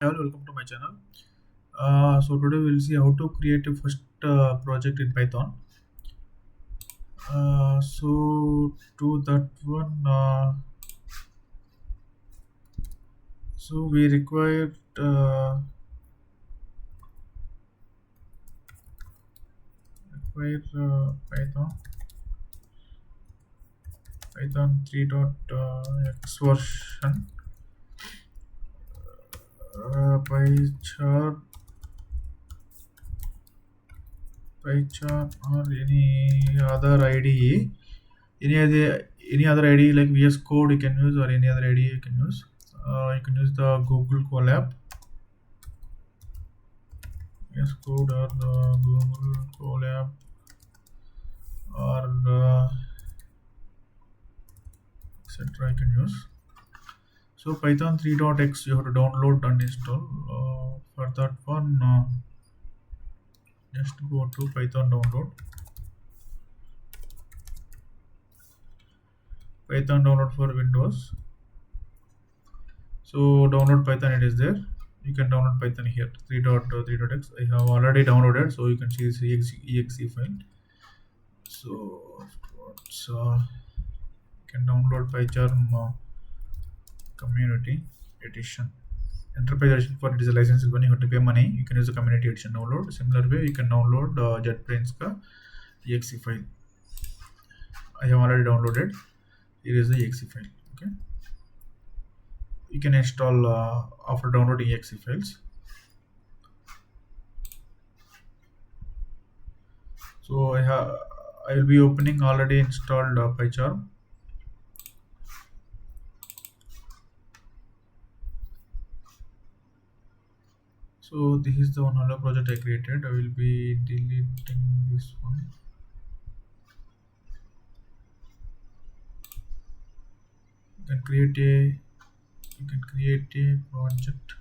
Hello, welcome to my channel. So today we'll see how to create a first project in Python. So to that one, so we require Python 3.x version, PyCharm, PyCharm or any other IDE. Any other IDE like VS Code you can use or any other IDE you can use. You can use the Google Colab, VS Code or the Google Colab or etc. You can use. So Python 3.x you have to download and install. For that one, just go to Python download. Python download for Windows. So download Python, it is there. You can download Python here 3.3.x. I have already downloaded, so you can see this exe file. So afterwards, you can download PyCharm community edition. Enterprise edition, for it is a license when you have to pay money. You can use the community edition download. Similar way, you can download JetBrains ka exe file. I have already downloaded. Here is the exe file. Okay, you can install after downloading exe files. So I will be opening already installed PyCharm. So this is the one other project I created. I will be deleting this one. You can create a project.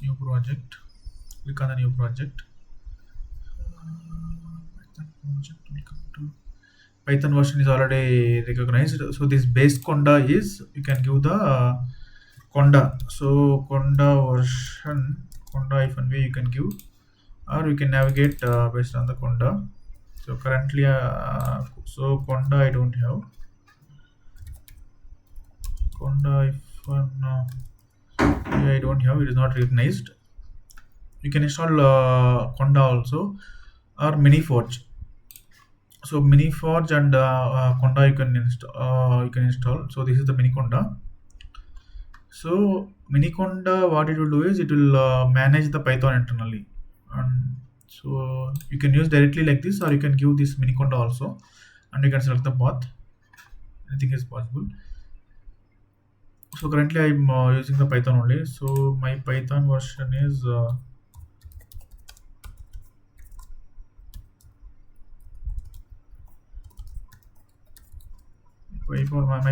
New project. Click on the new project. Python project. Welcome to Python version is already recognized. So this base conda is, you can give the conda. So conda version, conda -v you can give, or you can navigate based on the conda. So currently, so conda I don't have. Conda I don't have. It is not recognized. You can install conda also, or Miniforge. So Miniforge and conda you can install. So this is the mini conda. So Miniconda, what it will do is it will manage the Python internally, and so you can use directly like this, or you can give this Miniconda also, and you can select the path. Anything is possible. So currently I'm using the Python only. So my Python version is my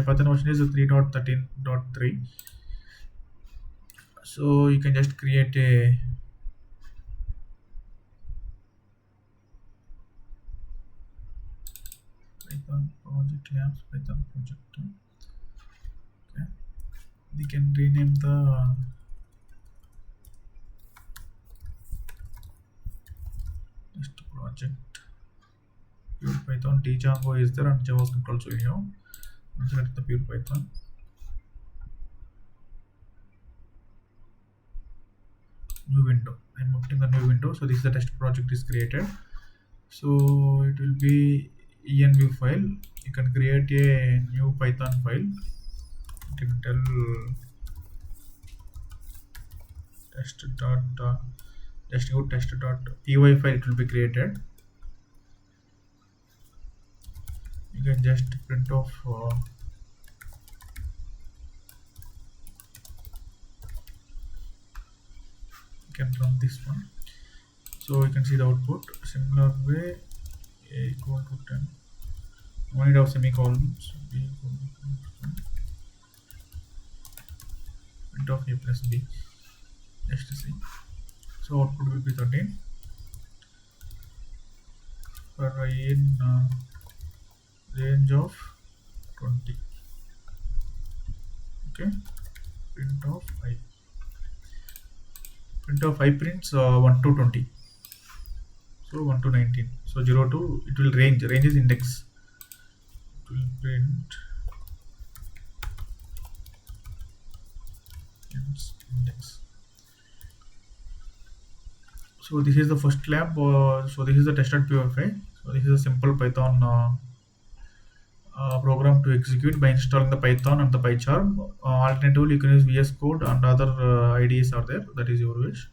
Python version is 3.13.3. So you can just create a Python project labs, Python project. Okay, we can rename the test project. Pure Python, Django is there, and JavaScript also you have. Select the pure Python. New window. I'm opening the new window. So this is the test project is created. So it will be env file. You can create a new Python file. You can tell test.py file, it will be created. You can just print off you can run this one. So you can see the output. Similar way, a equal to 10. No need of semicolons. B equal to 10. Print of a plus b. Just to see. So output will be 13. For in range of 20. Okay, print of I. Print of I prints 1 to 20. So 1 to 19. So 0 to, it will range. Range is index. It will print index. So this is the first lab. So this is the tested PFI. So this is a simple Python program to execute by installing the Python and the PyCharm. Alternatively, you can use VS Code and other IDEs are there. That is your wish.